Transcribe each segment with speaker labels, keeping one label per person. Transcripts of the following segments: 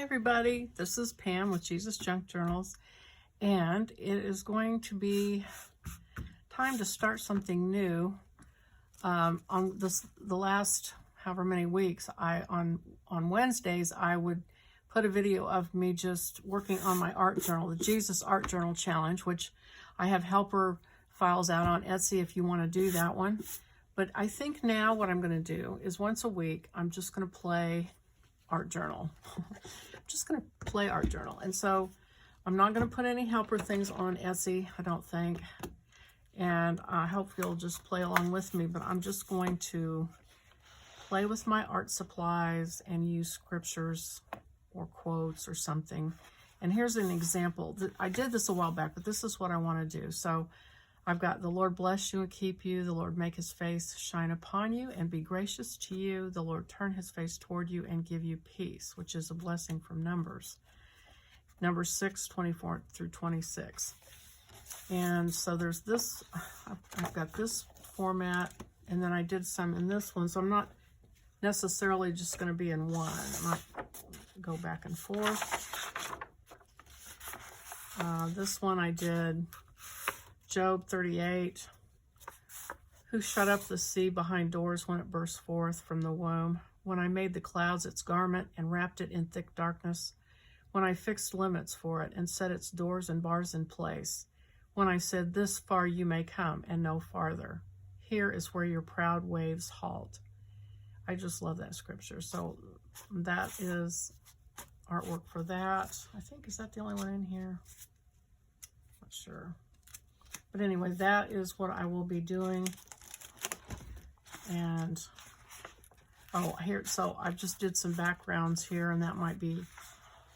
Speaker 1: Hi everybody, this is Pam with Jesusjunkjournals, and it is going to be time to start something new. On the last however many weeks, on Wednesdays I would put a video of me just working on my art journal, the Jesus Art Journal Challenge, which I have helper files out on Etsy if you want to do that one. But I think now what I'm going to do is once a week I'm just going to play art journal. I'm just going to play art journal. And so I'm not going to put any helper things on Etsy, I don't think. And I hope you'll just play along with me, but I'm just going to play with my art supplies and use scriptures or quotes or something. And here's an example. I did this a while back, but this is what I want to do. So I've got, the Lord bless you and keep you. The Lord make his face shine upon you and be gracious to you. The Lord turn his face toward you and give you peace, which is a blessing from Numbers. Numbers 6:24 through 26. And so there's this, I've got this format, and then I did some in this one. So I'm not necessarily just going to be in one. I might go back and forth. This one I did Job 38, who shut up the sea behind doors when it burst forth from the womb, when I made the clouds its garment and wrapped it in thick darkness, when I fixed limits for it and set its doors and bars in place, when I said, this far you may come and no farther. Here is where your proud waves halt. I just love that scripture. So that is artwork for that. I think, is that the only one in here? Not sure. But anyway, that is what I will be doing. And, oh, here, so I just did some backgrounds here, and that might be,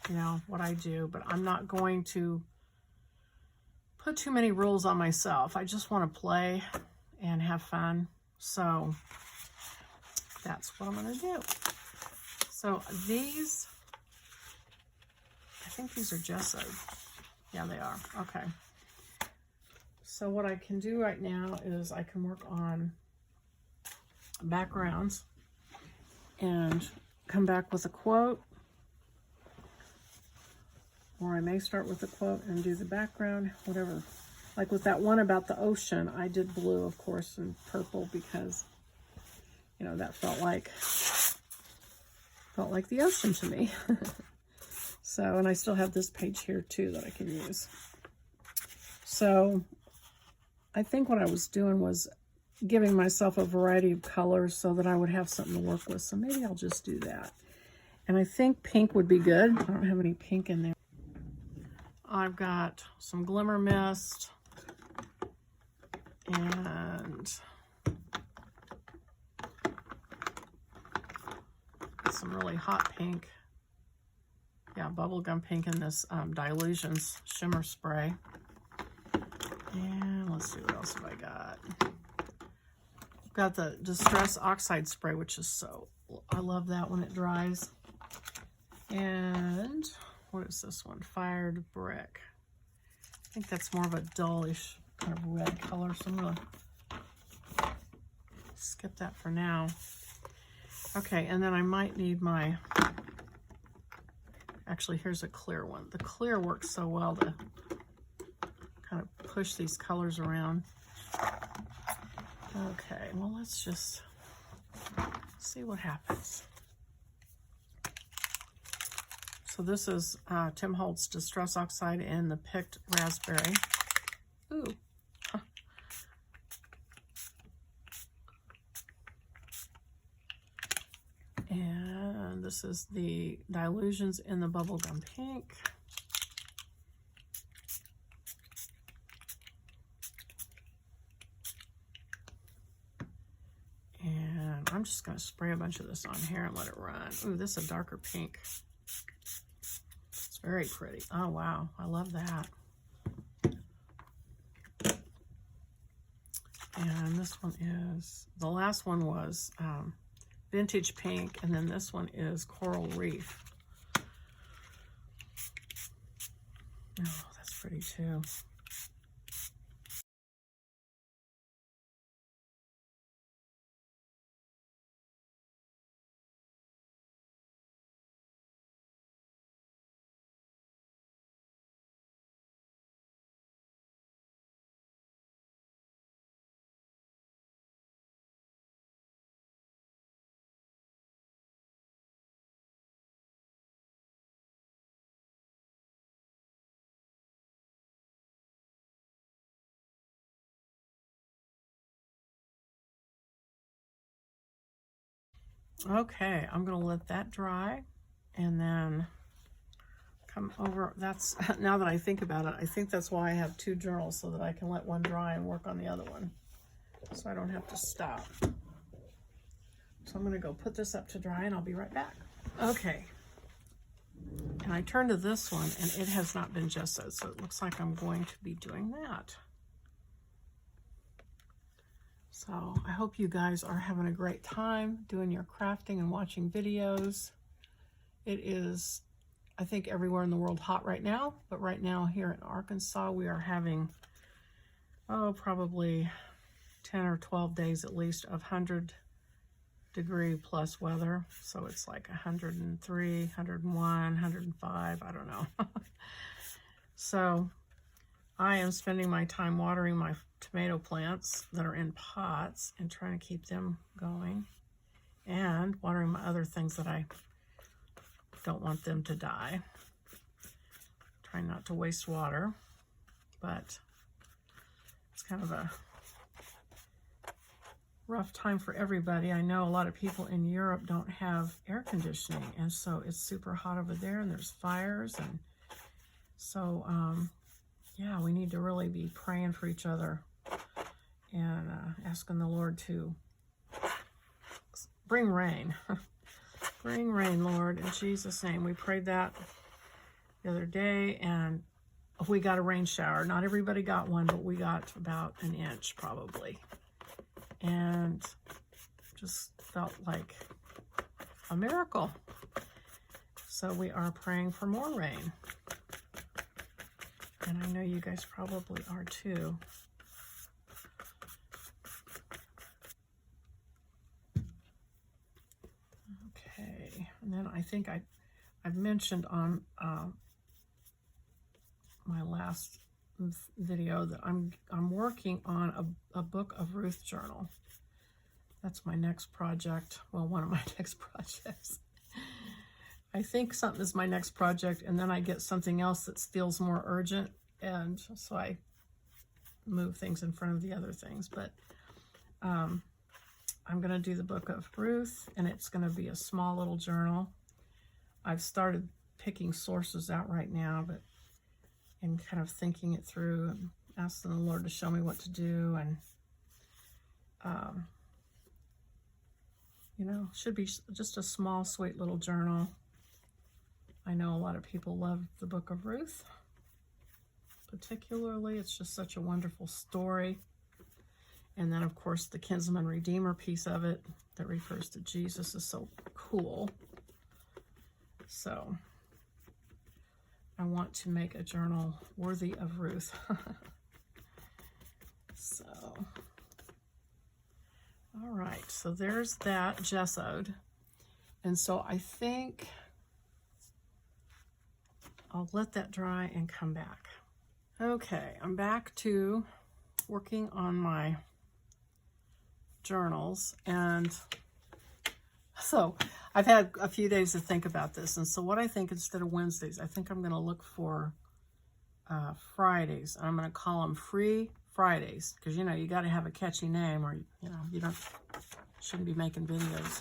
Speaker 1: you know, what I do. But I'm not going to put too many rules on myself. I just want to play and have fun. So that's what I'm going to do. So these, I think these are gessoed. Yeah, they are. Okay. So what I can do right now is I can work on backgrounds and come back with a quote, or I may start with a quote and do the background, whatever. Like with that one about the ocean, I did blue, of course, and purple because, you know, that felt like the ocean to me. So, and I still have this page here too that I can use. So I think what I was doing was giving myself a variety of colors so that I would have something to work with. So maybe I'll just do that. And I think pink would be good. I don't have any pink in there. I've got some glimmer mist and some really hot pink. Yeah, bubblegum pink in this Dilutions shimmer spray. And let's see, what else have I got? I've got the Distress Oxide spray, which is so, I love that when it dries. And what is this one? Fired Brick. I think that's more of a dullish kind of red color, so I'm going to skip that for now. Okay, and then I might need my, actually here's a clear one. The clear works so well to kind of push these colors around. Okay, well, let's just see what happens. So this is Tim Holtz Distress Oxide in the Picked Raspberry. Ooh. Huh. And this is the Dilutions in the Bubblegum Pink. And I'm just going to spray a bunch of this on here and let it run. Ooh, this is a darker pink. It's very pretty. Oh, wow. I love that. And this one is, the last one was Vintage Pink, and then this one is Coral Reef. Oh, that's pretty too. Okay, I'm going to let that dry and then come over. That's, now that I think about it, I think that's why I have 2 journals, so that I can let one dry and work on the other one, so I don't have to stop. So I'm going to go put this up to dry and I'll be right back. Okay. And I turned to this one and it has not been gessoed, so it looks like I'm going to be doing that. So I hope you guys are having a great time doing your crafting and watching videos. It is, I think, everywhere in the world hot right now, but right now here in Arkansas we are having, oh, probably 10 or 12 days at least of 100-degree plus weather. So it's like 103, 101, 105, I don't know. So I am spending my time watering my tomato plants that are in pots and trying to keep them going, and watering my other things that I don't want them to die. Trying not to waste water, but it's kind of a rough time for everybody. I know a lot of people in Europe don't have air conditioning, and so it's super hot over there and there's fires, and so yeah, we need to really be praying for each other and asking the Lord to bring rain. Bring rain, Lord, in Jesus' name. We prayed that the other day, and we got a rain shower. Not everybody got one, but we got about an inch probably. And just felt like a miracle. So we are praying for more rain. And I know you guys probably are too. Okay, and then I think I've mentioned on my last video that I'm working on a Book of Ruth journal. That's my next project. Well, one of my next projects. I think something is my next project, and then I get something else that feels more urgent, and so I move things in front of the other things. But I'm going to do the Book of Ruth, and it's going to be a small little journal. I've started picking sources out right now, but and kind of thinking it through and asking the Lord to show me what to do, and you know, should be just a small, sweet little journal. I know a lot of people love the Book of Ruth, particularly. It's just such a wonderful story. And then, of course, the kinsman redeemer piece of it that refers to Jesus is so cool. So I want to make a journal worthy of Ruth. So, all right, so there's that gessoed. And so I think I'll let that dry and come back. Okay, I'm back to working on my journals, and so I've had a few days to think about this, and so what I think, instead of Wednesdays, I think I'm going to look for Fridays. I'm going to call them Free Fridays, because you know you got to have a catchy name, or you know you shouldn't be making videos.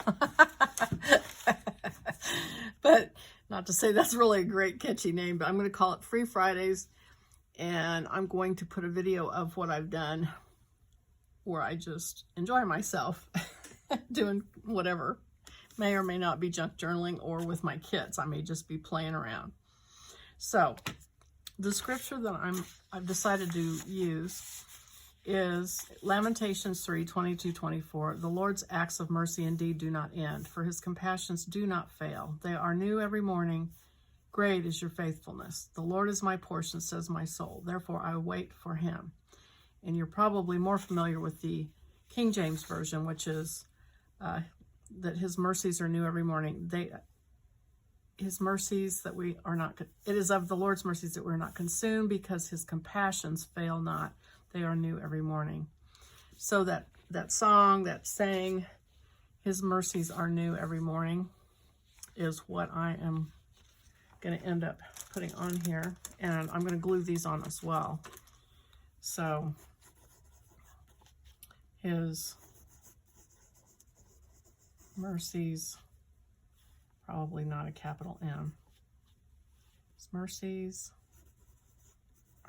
Speaker 1: But not to say that's really a great catchy name, but I'm going to call it Free Fridays, and I'm going to put a video of what I've done where I just enjoy myself doing whatever. May or may not be junk journaling, or with my kids. I may just be playing around. So the scripture that I've decided to use is Lamentations 3:22-24. The Lord's acts of mercy indeed do not end, for his compassions do not fail. They are new every morning. Great is your faithfulness. The Lord is my portion, says my soul. Therefore I wait for him. And you're probably more familiar with the King James Version, which is that his mercies are new every morning. His mercies that we are not, it is of the Lord's mercies that we're not consumed, because his compassions fail not. They are new every morning. So that song that sang, his mercies are new every morning, is what I am going to end up putting on here. And I'm going to glue these on as well. So his Mercies, probably not a capital M. His mercies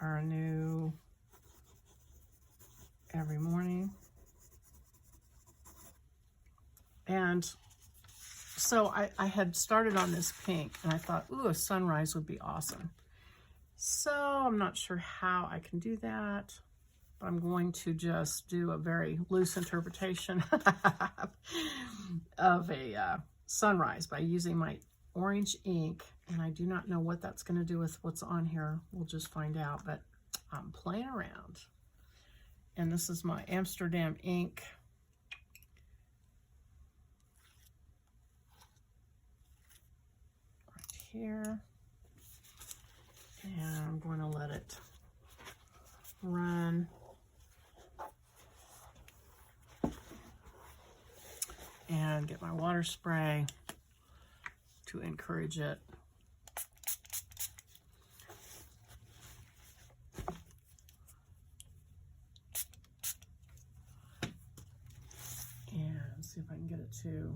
Speaker 1: are new every morning. And so I had started on this pink, and I thought, ooh, a sunrise would be awesome. So I'm not sure how I can do that, but I'm going to just do a very loose interpretation of a sunrise by using my orange ink, and I do not know what that's going to do with what's on here. We'll just find out, but I'm playing around. And this is my Amsterdam ink. Right here. And I'm going to let it run. And get my water spray to encourage it. And see if I can get it to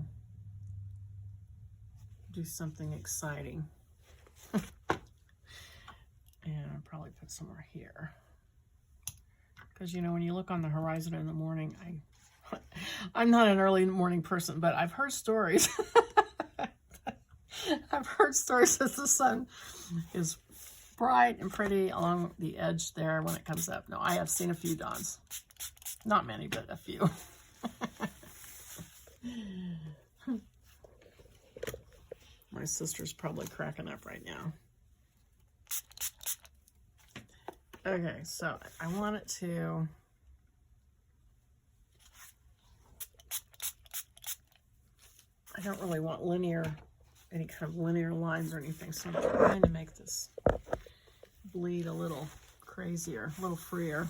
Speaker 1: do something exciting. And I'll probably put somewhere here. Because, you know, when you look on the horizon in the morning, I'm not an early morning person, but I've heard stories. I've heard stories that the sun is bright and pretty along the edge there when it comes up. No, I have seen a few dawns. Not many, but a few. My sister's probably cracking up right now. Okay, so I want it to... I don't really want any kind of linear lines or anything, so I'm trying to make this bleed a little crazier, a little freer.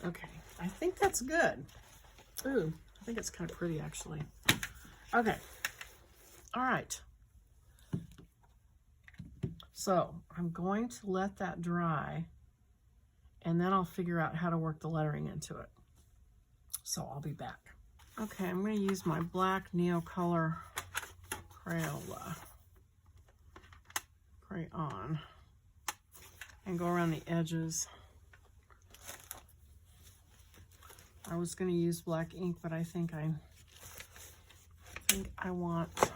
Speaker 1: Okay, I think that's good. Ooh, I think it's kind of pretty, actually. Okay, all right. So I'm going to let that dry, and then I'll figure out how to work the lettering into it. So I'll be back. Okay, I'm going to use my black Neocolor crayon and go around the edges. I was going to use black ink, but I think I want to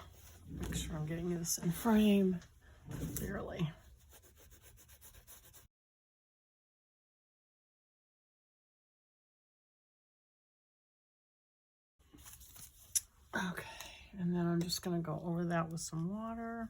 Speaker 1: make sure I'm getting this in frame clearly. Okay, and then I'm just going to go over that with some water.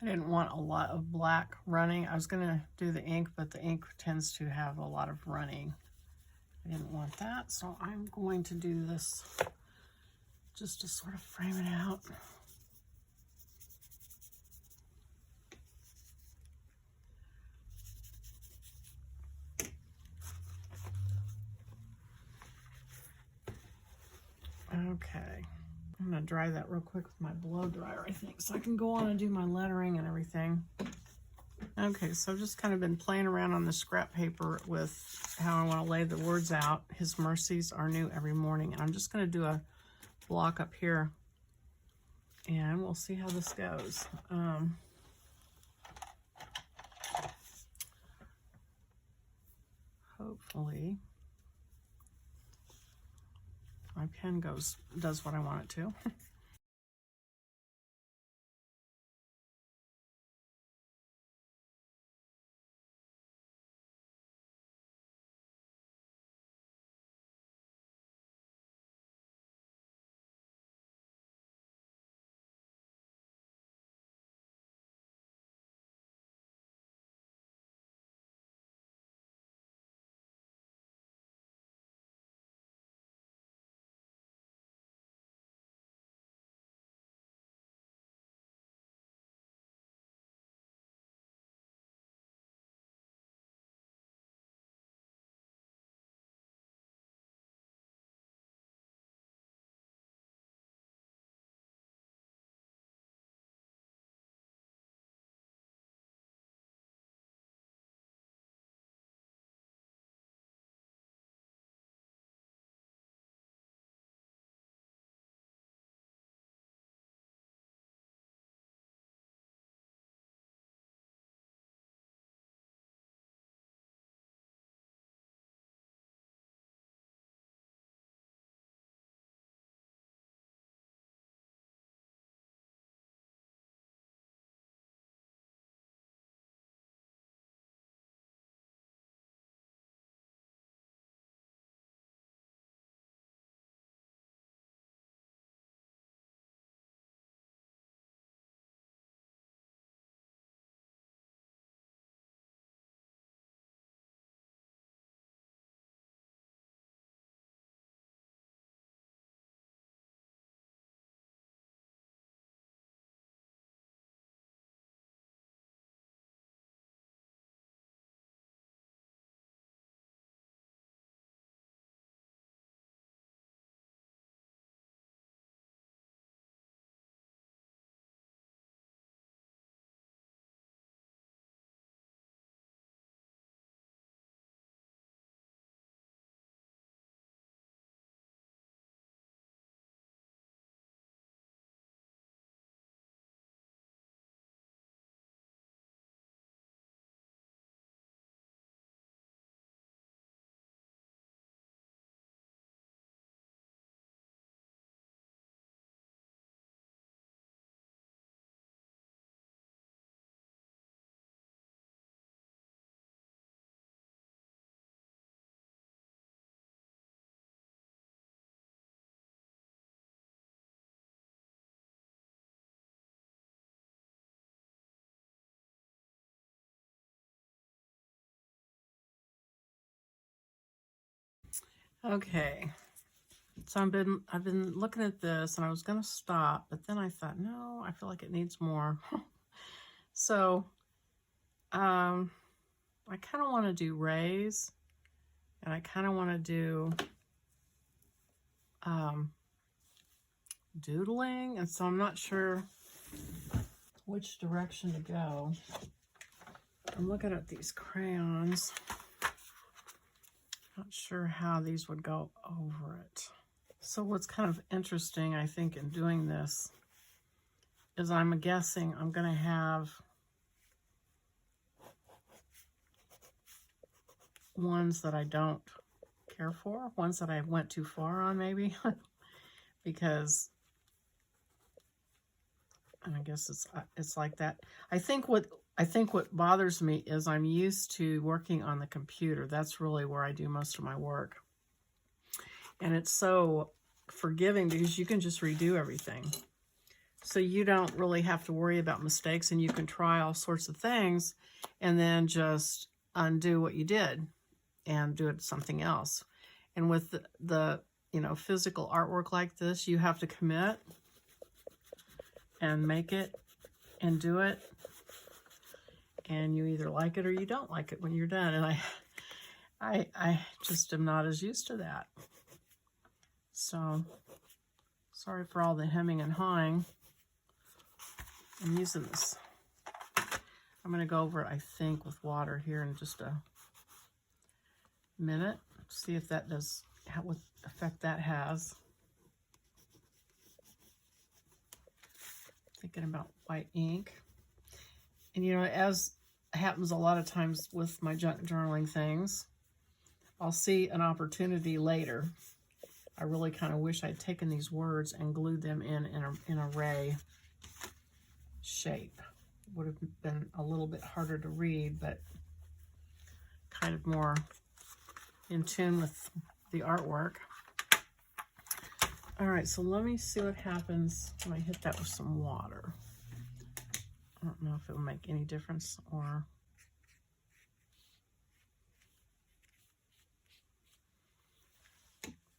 Speaker 1: I didn't want a lot of black running. I was going to do the ink, but the ink tends to have a lot of running. I didn't want that, so I'm going to do this just to sort of frame it out. Okay. I'm going to dry that real quick with my blow dryer, I think, so I can go on and do my lettering and everything. Okay, so I've just kind of been playing around on the scrap paper with how I want to lay the words out. His mercies are new every morning. And I'm just going to do a block up here, and we'll see how this goes. Hopefully my pen does what I want it to. Okay. So I've been looking at this, and I was going to stop, but then I thought, no, I feel like it needs more. So, I kind of want to do rays, and I kind of want to do doodling, and so I'm not sure which direction to go. I'm looking at these crayons. Not sure how these would go over it. So what's kind of interesting, I think, in doing this is I'm guessing I'm going to have ones that I don't care for, ones that I went too far on maybe, because, and I guess it's like that. I think what bothers me is I'm used to working on the computer. That's really where I do most of my work. And it's so forgiving because you can just redo everything. So you don't really have to worry about mistakes, and you can try all sorts of things and then just undo what you did and do it something else. And with the physical artwork like this, you have to commit and make it and do it. And you either like it or you don't like it when you're done. And I just am not as used to that. So, sorry for all the hemming and hawing. I'm using this. I'm going to go over it, I think, with water here in just a minute. See if that does, what effect that has. Thinking about white ink. And as happens a lot of times with my junk journaling things, I'll see an opportunity later. I really kind of wish I'd taken these words and glued them in a ray shape. Would have been a little bit harder to read, but kind of more in tune with the artwork. All right, so let me see what happens when I hit that with some water. I don't know if it will make any difference or...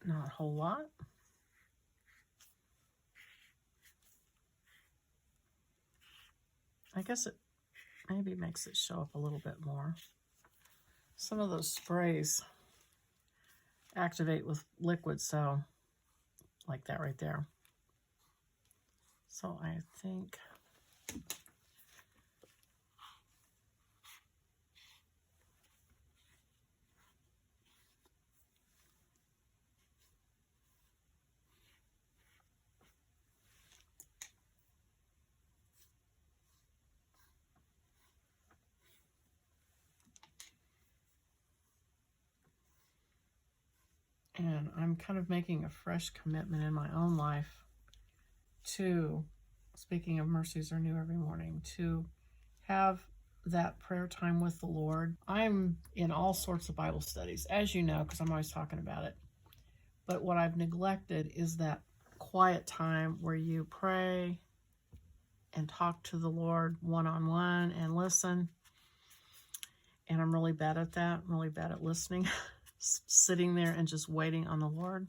Speaker 1: Not a whole lot. I guess it maybe makes it show up a little bit more. Some of those sprays activate with liquid, so like that right there. So I think and I'm kind of making a fresh commitment in my own life to, speaking of mercies are new every morning, to have that prayer time with the Lord. I'm in all sorts of Bible studies, as you know, because I'm always talking about it. But what I've neglected is that quiet time where you pray and talk to the Lord one-on-one and listen. And I'm really bad at that. I'm really bad at listening, sitting there and just waiting on the Lord.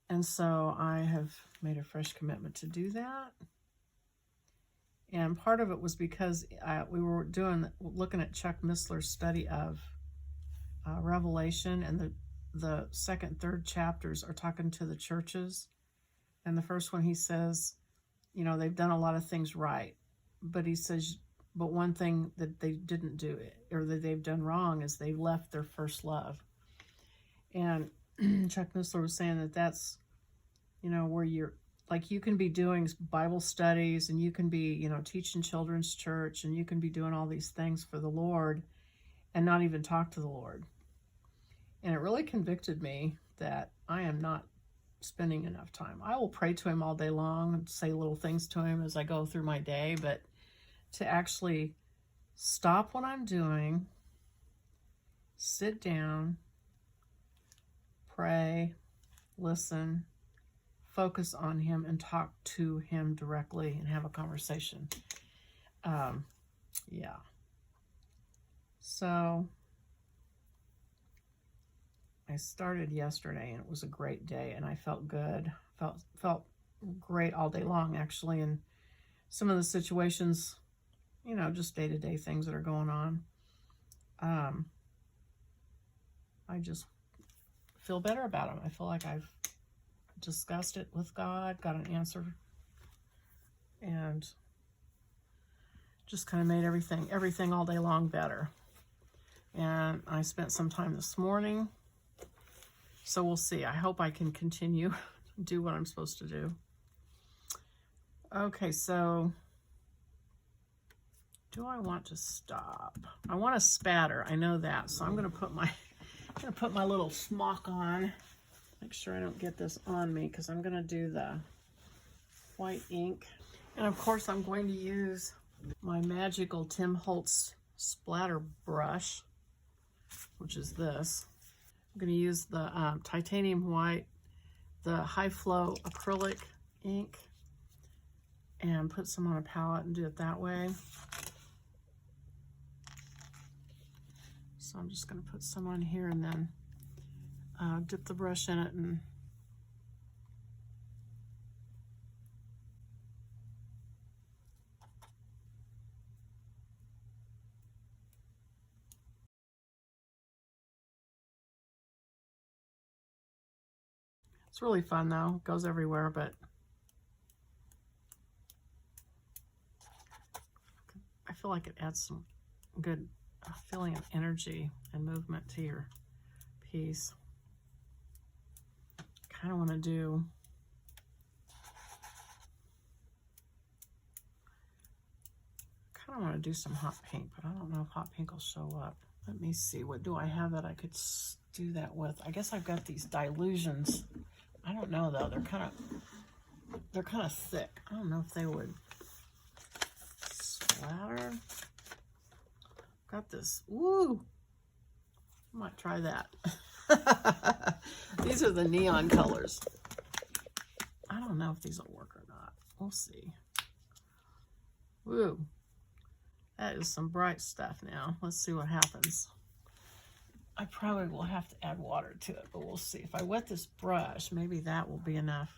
Speaker 1: And so I have made a fresh commitment to do that. And part of it was because we were looking at Chuck Missler's study of Revelation, and the second, third chapters are talking to the churches. And the first one, he says, they've done a lot of things right. But he says, but one thing that they didn't do, or that they've done wrong, is they left their first love. And Chuck Missler was saying that that's, where you're, like, you can be doing Bible studies, and you can be, teaching children's church, and you can be doing all these things for the Lord and not even talk to the Lord. And it really convicted me that I am not spending enough time. I will pray to him all day long and say little things to him as I go through my day, but to actually stop what I'm doing, sit down, pray, listen, focus on him, and talk to him directly and have a conversation. Yeah. So I started yesterday, and it was a great day, and I felt good. Felt great all day long, actually. And some of the situations, you know, just day-to-day things that are going on, I just feel better about them. I feel like I've discussed it with God, got an answer, and just kind of made everything all day long better. And I spent some time this morning, so we'll see. I hope I can continue to do what I'm supposed to do. Okay, so do I want to stop? I want to spatter. I know that, so I'm going to put my little smock on. Make sure I don't get this on me, because I'm going to do the white ink. And of course, I'm going to use my magical Tim Holtz splatter brush, which is this. I'm going to use the titanium white, the high flow acrylic ink, and put some on a palette and do it that way. So I'm just going to put some on here and then dip the brush in it and it's really fun though. It goes everywhere, but I feel like it adds some good feeling of energy and movement to your piece. Kind of want to do some hot pink, but I don't know if hot pink will show up. Let me see, what do I have that I could do that with? I guess I've got these Dilutions. I don't know though, they're kind of thick. I don't know if they would splatter. Got this. Woo! I might try that. These are the neon colors. I don't know if these will work or not. We'll see. Woo! That is some bright stuff now. Let's see what happens. I probably will have to add water to it, but we'll see. If I wet this brush, maybe that will be enough.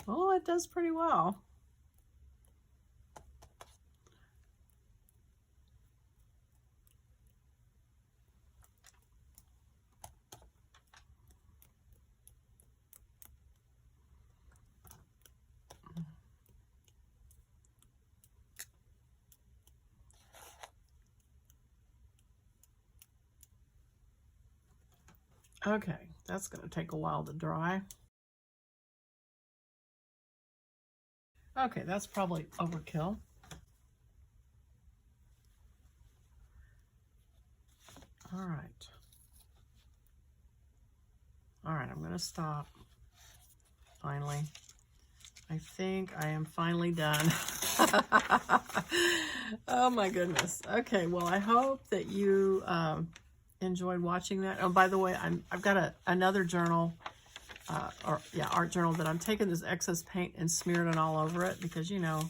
Speaker 1: Oh, it does pretty well. Okay, that's going to take a while to dry. Okay, that's probably overkill. All right. All right, I'm going to stop. Finally. I think I am finally done. Oh my goodness. Okay, well, I hope that you enjoyed watching that. Oh, by the way, I've got another journal, art journal that I'm taking this excess paint and smearing it all over it because, you know,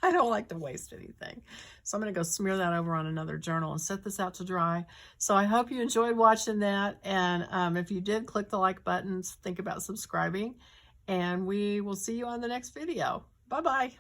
Speaker 1: I don't like to waste anything. So I'm going to go smear that over on another journal and set this out to dry. So I hope you enjoyed watching that. And if you did, click the like buttons, think about subscribing, and we will see you on the next video. Bye-bye.